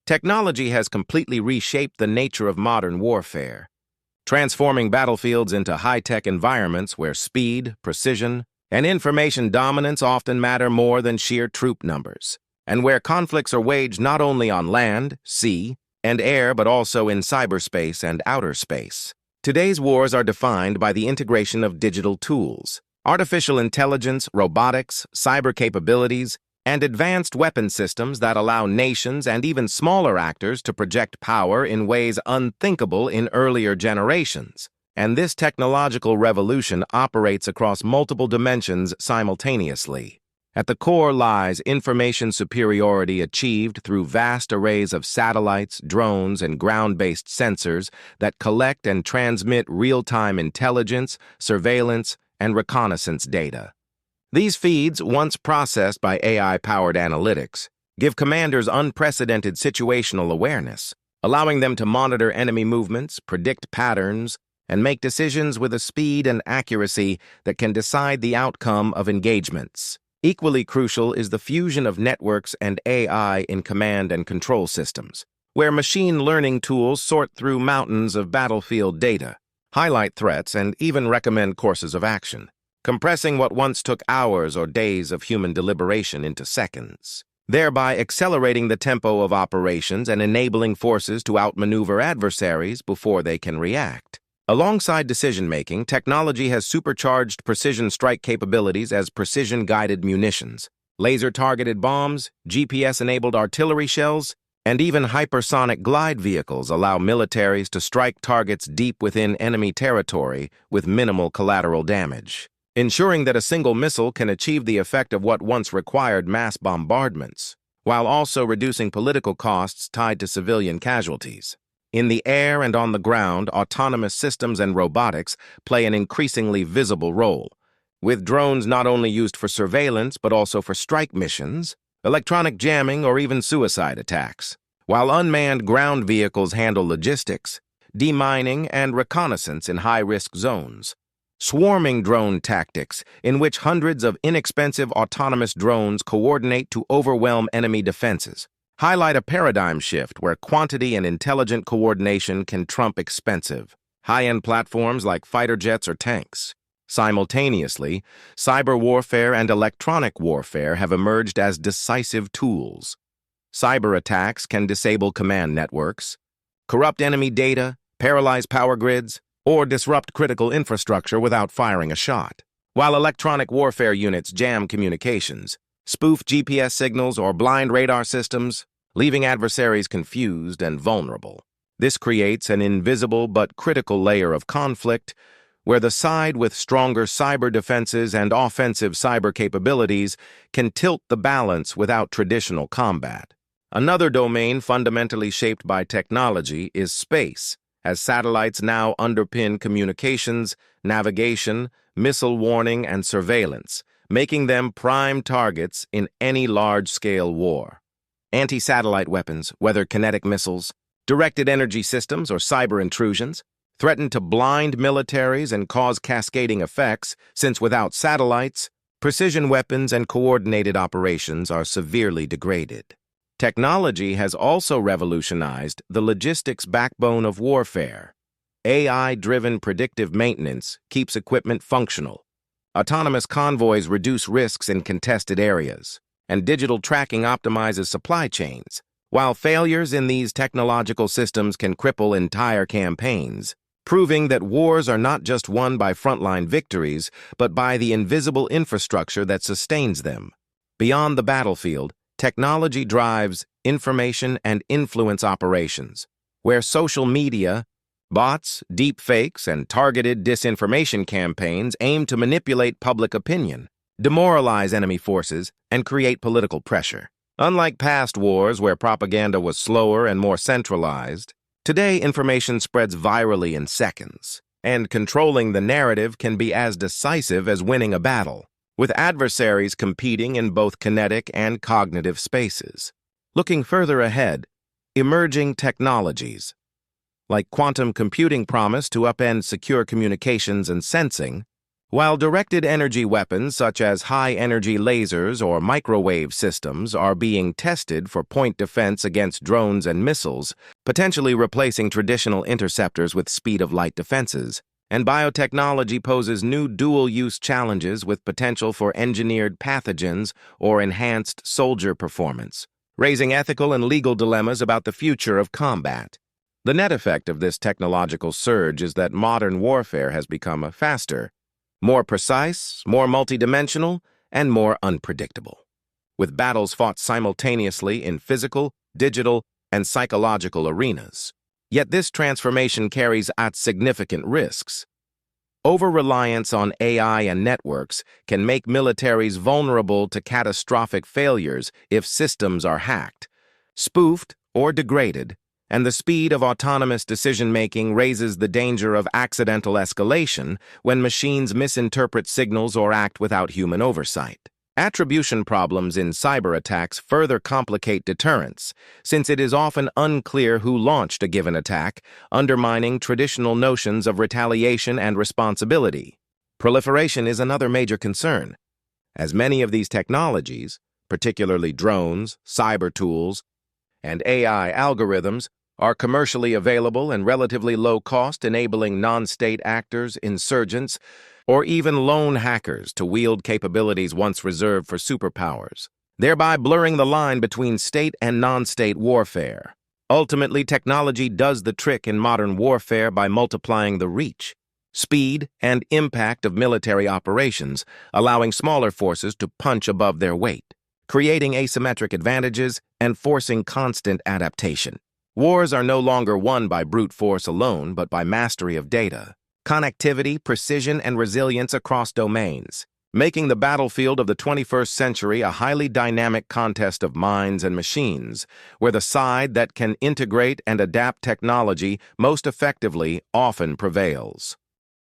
Technology has completely reshaped the nature of modern warfare, transforming battlefields into high-tech environments where speed, precision, and information dominance often matter more than sheer troop numbers, and where conflicts are waged not only on land, sea, and air but also in cyberspace and outer space. Today's wars are defined by the integration of digital tools, artificial intelligence, robotics, cyber capabilities, and advanced weapon systems that allow nations and even smaller actors to project power in ways unthinkable in earlier generations. And this technological revolution operates across multiple dimensions simultaneously. At the core lies information superiority achieved through vast arrays of satellites, drones, and ground-based sensors that collect and transmit real-time intelligence, surveillance, and reconnaissance data. These feeds, once processed by AI-powered analytics, give commanders unprecedented situational awareness, allowing them to monitor enemy movements, predict patterns, and make decisions with a speed and accuracy that can decide the outcome of engagements. Equally crucial is the fusion of networks and AI in command and control systems, where machine learning tools sort through mountains of battlefield data, highlight threats, and even recommend courses of action, compressing what once took hours or days of human deliberation into seconds, thereby accelerating the tempo of operations and enabling forces to outmaneuver adversaries before they can react. Alongside decision-making, technology has supercharged precision strike capabilities as precision-guided munitions, laser-targeted bombs, GPS-enabled artillery shells, and even hypersonic glide vehicles allow militaries to strike targets deep within enemy territory with minimal collateral damage, ensuring that a single missile can achieve the effect of what once required mass bombardments, while also reducing political costs tied to civilian casualties. In the air and on the ground, autonomous systems and robotics play an increasingly visible role, with drones not only used for surveillance but also for strike missions, electronic jamming, or even suicide attacks, while unmanned ground vehicles handle logistics, demining, and reconnaissance in high-risk zones. Swarming drone tactics, in which hundreds of inexpensive autonomous drones coordinate to overwhelm enemy defenses, highlight a paradigm shift where quantity and intelligent coordination can trump expensive, high-end platforms like fighter jets or tanks. Simultaneously, cyber warfare and electronic warfare have emerged as decisive tools. Cyber attacks can disable command networks, corrupt enemy data, paralyze power grids, or disrupt critical infrastructure without firing a shot, while electronic warfare units jam communications, spoof GPS signals, or blind radar systems, leaving adversaries confused and vulnerable. This creates an invisible but critical layer of conflict where the side with stronger cyber defenses and offensive cyber capabilities can tilt the balance without traditional combat. Another domain fundamentally shaped by technology is space, as satellites now underpin communications, navigation, missile warning, and surveillance, making them prime targets in any large-scale war. Anti-satellite weapons, whether kinetic missiles, directed energy systems, or cyber intrusions, threaten to blind militaries and cause cascading effects, since without satellites, precision weapons and coordinated operations are severely degraded. Technology has also revolutionized the logistics backbone of warfare. AI-driven predictive maintenance keeps equipment functional. Autonomous convoys reduce risks in contested areas, and digital tracking optimizes supply chains, while failures in these technological systems can cripple entire campaigns, proving that wars are not just won by frontline victories, but by the invisible infrastructure that sustains them. Beyond the battlefield, technology drives information and influence operations, where social media, bots, deepfakes, and targeted disinformation campaigns aim to manipulate public opinion, demoralize enemy forces, and create political pressure. Unlike past wars where propaganda was slower and more centralized, today information spreads virally in seconds, and controlling the narrative can be as decisive as winning a battle, with adversaries competing in both kinetic and cognitive spaces. Looking further ahead, emerging technologies, like quantum computing, promise to upend secure communications and sensing, While directed energy weapons such as high-energy lasers or microwave systems are being tested for point defense against drones and missiles, potentially replacing traditional interceptors with speed-of-light defenses, and biotechnology poses new dual-use challenges with potential for engineered pathogens or enhanced soldier performance, raising ethical and legal dilemmas about the future of combat. The net effect of this technological surge is that modern warfare has become faster, more precise, more multidimensional, and more unpredictable, with battles fought simultaneously in physical, digital, and psychological arenas. Yet this transformation carries out significant risks. Over-reliance on AI and networks can make militaries vulnerable to catastrophic failures if systems are hacked, spoofed, or degraded, and the speed of autonomous decision-making raises the danger of accidental escalation when machines misinterpret signals or act without human oversight. Attribution problems in cyber attacks further complicate deterrence, since it is often unclear who launched a given attack, undermining traditional notions of retaliation and responsibility. Proliferation is another major concern, as many of these technologies, particularly drones, cyber tools, and AI algorithms, are commercially available and relatively low cost, enabling non-state actors, insurgents, or even lone hackers to wield capabilities once reserved for superpowers, thereby blurring the line between state and non-state warfare. Ultimately, technology does the trick in modern warfare by multiplying the reach, speed, and impact of military operations, allowing smaller forces to punch above their weight, creating asymmetric advantages and forcing constant adaptation. Wars are no longer won by brute force alone, but by mastery of data, connectivity, precision, and resilience across domains, making the battlefield of the 21st century a highly dynamic contest of minds and machines, where the side that can integrate and adapt technology most effectively often prevails.